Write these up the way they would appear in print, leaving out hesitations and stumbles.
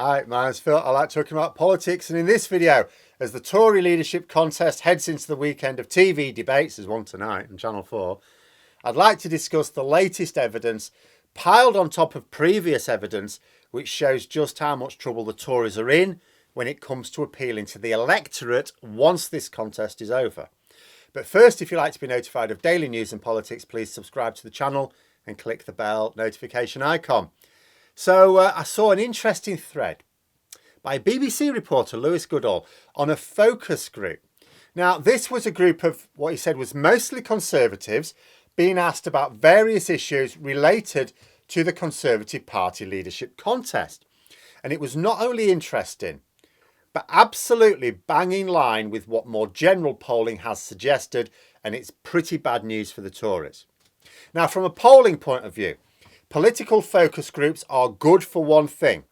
Hi, my name's Phil. I like talking about politics, and in this video, as the Tory leadership contest heads into the weekend of TV debates, there's one tonight on Channel 4, I'd like to discuss the latest evidence piled on top of previous evidence which shows just how much trouble the Tories are in when it comes to appealing to the electorate once this contest is over. But first, if you'd like to be notified of daily news and politics, please subscribe to the channel and click the bell notification icon. So I saw an interesting thread by BBC reporter Lewis Goodall on a focus group. Now, this was a group of what he said was mostly Conservatives being asked about various issues related to the Conservative Party leadership contest. And it was not only interesting, but absolutely bang in line with what more general polling has suggested, and it's pretty bad news for the Tories. Now, from a polling point of view, political focus groups are good for one thing: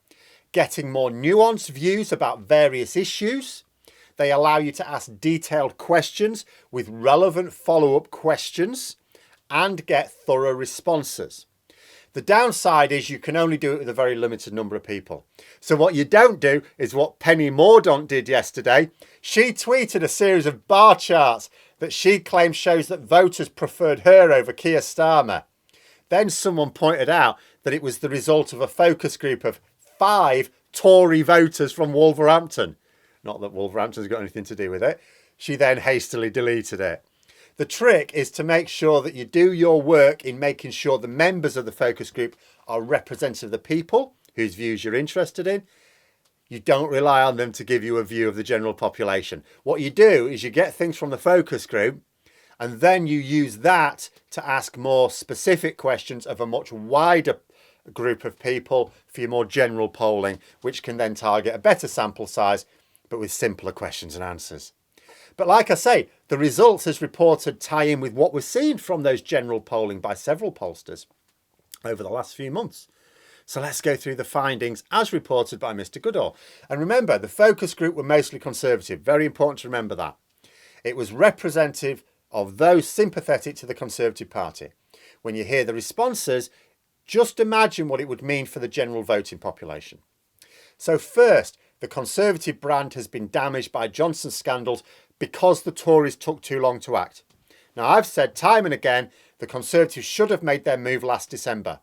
getting more nuanced views about various issues. They allow you to ask detailed questions with relevant follow-up questions and get thorough responses. The downside is you can only do it with a very limited number of people. So what you don't do is what Penny Mordaunt did yesterday. She tweeted a series of bar charts that she claims shows that voters preferred her over Keir Starmer. Then someone pointed out that it was the result of a focus group of 5 Tory voters from Wolverhampton. Not that Wolverhampton's got anything to do with it. She then hastily deleted it. The trick is to make sure that you do your work in making sure the members of the focus group are representative of the people whose views you're interested in. You don't rely on them to give you a view of the general population. What you do is you get things from the focus group, and then you use that to ask more specific questions of a much wider group of people for your more general polling, which can then target a better sample size, but with simpler questions and answers. But like I say, the results as reported tie in with what we're seeing from those general polling by several pollsters over the last few months. So let's go through the findings as reported by Mr. Goodall. And remember, the focus group were mostly Conservative. Very important to remember that. It was representative of those sympathetic to the Conservative Party. When you hear the responses, just imagine what it would mean for the general voting population. So first, the Conservative brand has been damaged by Johnson's scandals because the Tories took too long to act. Now, I've said time and again, the Conservatives should have made their move last December.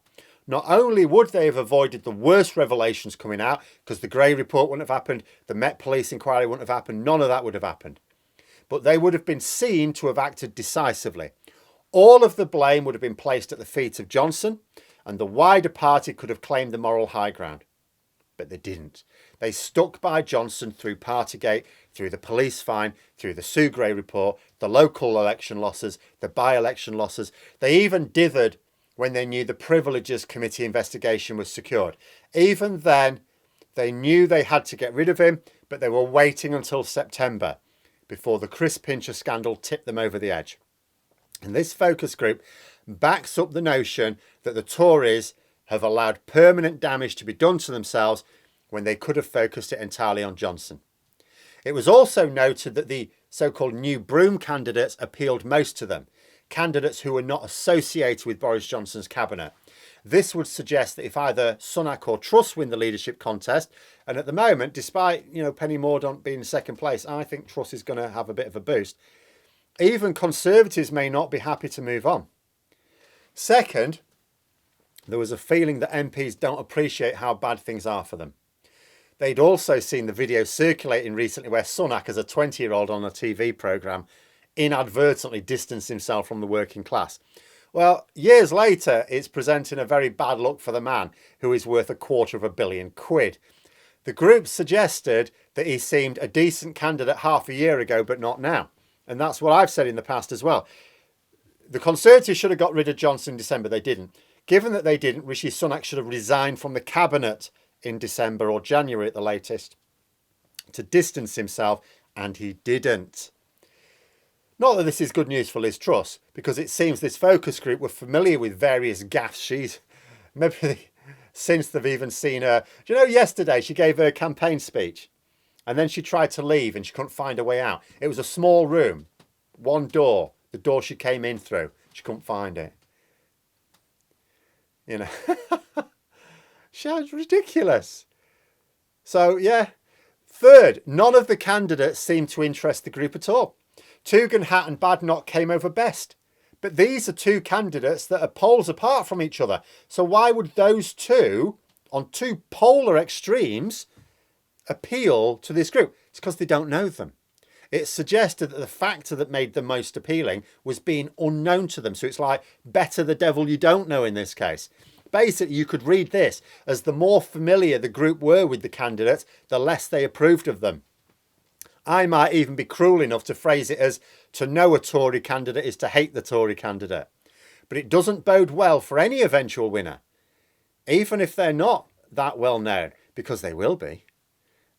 Not only would they have avoided the worst revelations coming out, because the Gray report wouldn't have happened, the Met Police inquiry wouldn't have happened, none of that would have happened. But they would have been seen to have acted decisively. All of the blame would have been placed at the feet of Johnson, and the wider party could have claimed the moral high ground. But they didn't. They stuck by Johnson through Partygate, through the police fine, through the Sue Gray report, the local election losses, the by-election losses. They even dithered when they knew the Privileges Committee investigation was secured. Even then, they knew they had to get rid of him, but they were waiting until September before the Chris Pincher scandal tipped them over the edge. And this focus group backs up the notion that the Tories have allowed permanent damage to be done to themselves when they could have focused it entirely on Johnson. It was also noted that the so-called New Broom candidates appealed most to them, candidates who were not associated with Boris Johnson's cabinet. This would suggest that if either Sunak or Truss win the leadership contest, and at the moment, despite Penny Mordaunt being in second place, I think Truss is going to have a bit of a boost. Even Conservatives may not be happy to move on. Second, there was a feeling that MPs don't appreciate how bad things are for them. They'd also seen the video circulating recently where Sunak, as a 20-year-old on a TV programme, inadvertently distanced himself from the working class. Well, years later, it's presenting a very bad look for the man who is worth £250 million. The group suggested that he seemed a decent candidate half a year ago, but not now. And that's what I've said in the past as well. The Conservatives should have got rid of Johnson in December. They didn't. Given that they didn't, Rishi Sunak should have resigned from the cabinet in December or January at the latest to distance himself, and he didn't. Not that this is good news for Liz Truss, because it seems this focus group were familiar with various gaffes she's maybe since they've even seen her. Do you know, yesterday she gave her campaign speech and then she tried to leave and she couldn't find a way out. It was a small room, one door, the door she came in through. She couldn't find it. Sounds ridiculous. So, yeah. Third, none of the candidates seem to interest the group at all. Tugendhat and Badenoch came over best. But these are two candidates that are poles apart from each other. So why would those two, on two polar extremes, appeal to this group? It's because they don't know them. It suggested that the factor that made them most appealing was being unknown to them. So it's like better the devil you don't know in this case. Basically, you could read this as the more familiar the group were with the candidates, the less they approved of them. I might even be cruel enough to phrase it as to know a Tory candidate is to hate the Tory candidate. But it doesn't bode well for any eventual winner, even if they're not that well known, because they will be.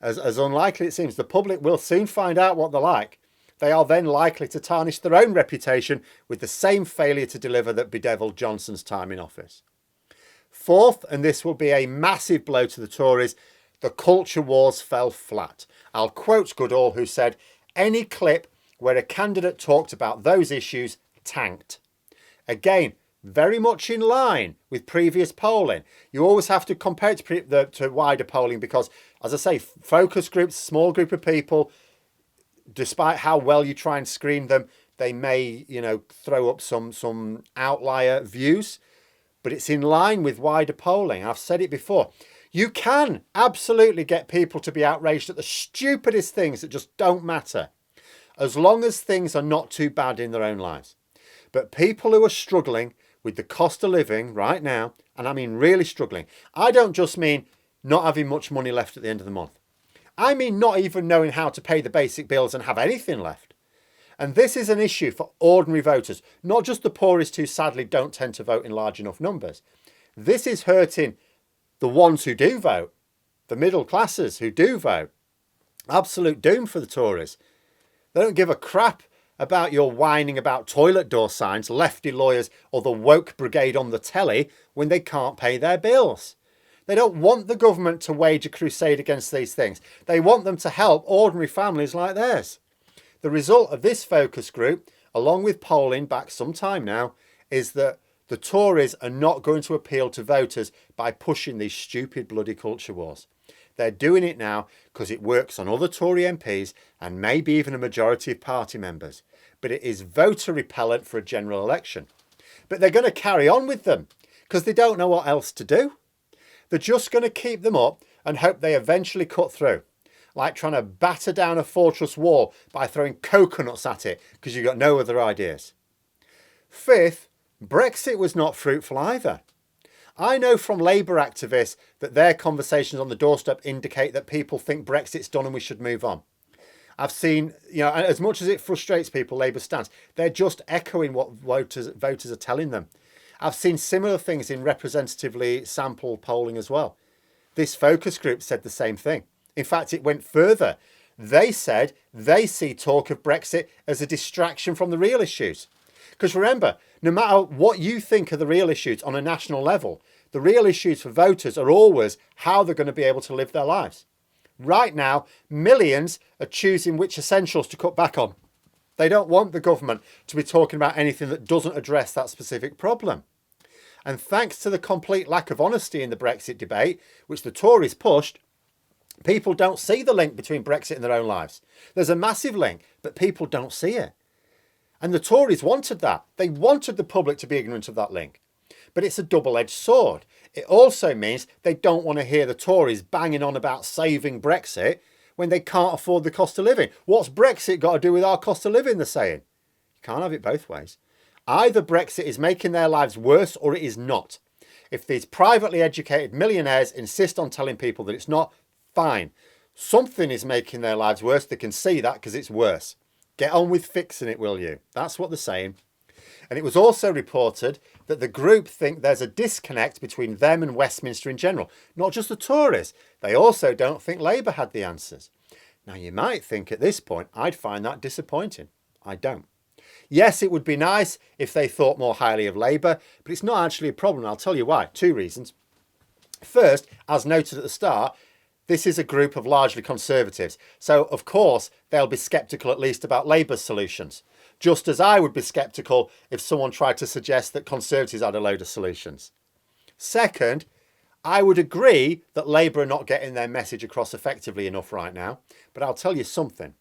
As unlikely it seems, the public will soon find out what they're like. They are then likely to tarnish their own reputation with the same failure to deliver that bedeviled Johnson's time in office. Fourth, and this will be a massive blow to the Tories, the culture wars fell flat. I'll quote Goodall, who said, any clip where a candidate talked about those issues tanked. Again, very much in line with previous polling. You always have to compare it to wider polling because, as I say, focus groups, small group of people, despite how well you try and screen them, they may, throw up some outlier views. But it's in line with wider polling. I've said it before. You can absolutely get people to be outraged at the stupidest things that just don't matter, as long as things are not too bad in their own lives. But people who are struggling with the cost of living right now, and I mean really struggling, I don't just mean not having much money left at the end of the month. I mean not even knowing how to pay the basic bills and have anything left. And this is an issue for ordinary voters, not just the poorest who sadly don't tend to vote in large enough numbers. This is hurting the ones who do vote, the middle classes who do vote. Absolute doom for the Tories. They don't give a crap about your whining about toilet door signs, lefty lawyers, or the woke brigade on the telly when they can't pay their bills. They don't want the government to wage a crusade against these things. They want them to help ordinary families like theirs. The result of this focus group, along with polling back some time now, is that the Tories are not going to appeal to voters by pushing these stupid bloody culture wars. They're doing it now because it works on other Tory MPs and maybe even a majority of party members. But it is voter repellent for a general election. But they're going to carry on with them because they don't know what else to do. They're just going to keep them up and hope they eventually cut through. Like trying to batter down a fortress wall by throwing coconuts at it because you've got no other ideas. Fifth, Brexit was not fruitful either. I know from Labour activists that their conversations on the doorstep indicate that people think Brexit's done and we should move on. I've seen, as much as it frustrates people, Labour's stance, they're just echoing what voters are telling them. I've seen similar things in representatively sampled polling as well. This focus group said the same thing. In fact, it went further. They said they see talk of Brexit as a distraction from the real issues. Because remember, no matter what you think are the real issues on a national level, the real issues for voters are always how they're going to be able to live their lives. Right now, millions are choosing which essentials to cut back on. They don't want the government to be talking about anything that doesn't address that specific problem. And thanks to the complete lack of honesty in the Brexit debate, which the Tories pushed, people don't see the link between Brexit and their own lives. There's a massive link, but people don't see it. And the Tories wanted that. They wanted the public to be ignorant of that link. But it's a double-edged sword. It also means they don't want to hear the Tories banging on about saving Brexit when they can't afford the cost of living. What's Brexit got to do with our cost of living, they're saying? You can't have it both ways. Either Brexit is making their lives worse or it is not. If these privately educated millionaires insist on telling people that it's not, fine. Something is making their lives worse. They can see that because it's worse. Get on with fixing it, will you? That's what they're saying. And it was also reported that the group think there's a disconnect between them and Westminster in general. Not just the Tories. They also don't think Labour had the answers. Now, you might think at this point I'd find that disappointing. I don't. Yes, it would be nice if they thought more highly of Labour, but it's not actually a problem. I'll tell you why. Two reasons. First, as noted at the start, this is a group of largely Conservatives. So, of course, they'll be sceptical at least about Labour's solutions. Just as I would be sceptical if someone tried to suggest that Conservatives had a load of solutions. Second, I would agree that Labour are not getting their message across effectively enough right now, but I'll tell you something.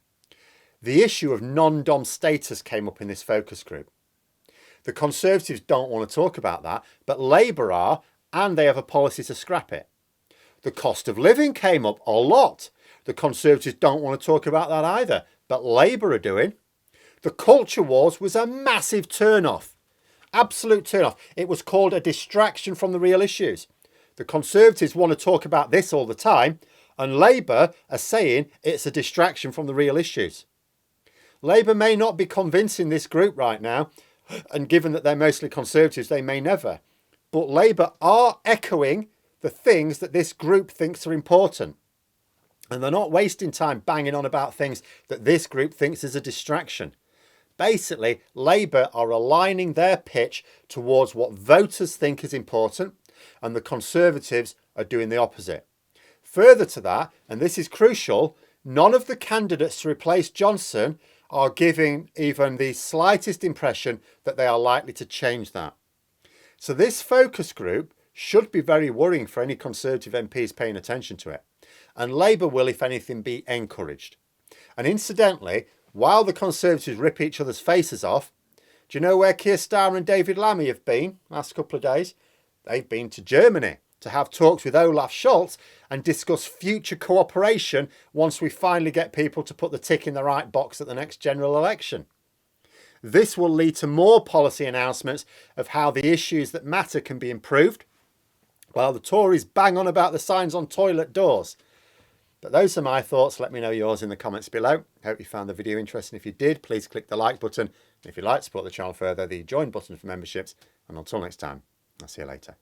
The issue of non-dom status came up in this focus group. The Conservatives don't want to talk about that, but Labour are, and they have a policy to scrap it. The cost of living came up a lot. The Conservatives don't want to talk about that either, but Labour are doing. The culture wars was a massive turn-off. Absolute turn-off. It was called a distraction from the real issues. The Conservatives want to talk about this all the time, and Labour are saying it's a distraction from the real issues. Labour may not be convincing this group right now, and given that they're mostly Conservatives, they may never. But Labour are echoing the things that this group thinks are important. And they're not wasting time banging on about things that this group thinks is a distraction. Basically, Labour are aligning their pitch towards what voters think is important, and the Conservatives are doing the opposite. Further to that, and this is crucial, none of the candidates to replace Johnson are giving even the slightest impression that they are likely to change that. So this focus group should be very worrying for any Conservative MPs paying attention to it. And Labour will, if anything, be encouraged. And incidentally, while the Conservatives rip each other's faces off, do you know where Keir Starmer and David Lammy have been last couple of days? They've been to Germany to have talks with Olaf Scholz and discuss future cooperation once we finally get people to put the tick in the right box at the next general election. This will lead to more policy announcements of how the issues that matter can be improved, while the Tories bang on about the signs on toilet doors. But those are my thoughts. Let me know yours in the comments below. Hope you found the video interesting. If you did, please click the like button. If you'd like to support the channel further, the join button for memberships. And until next time, I'll see you later.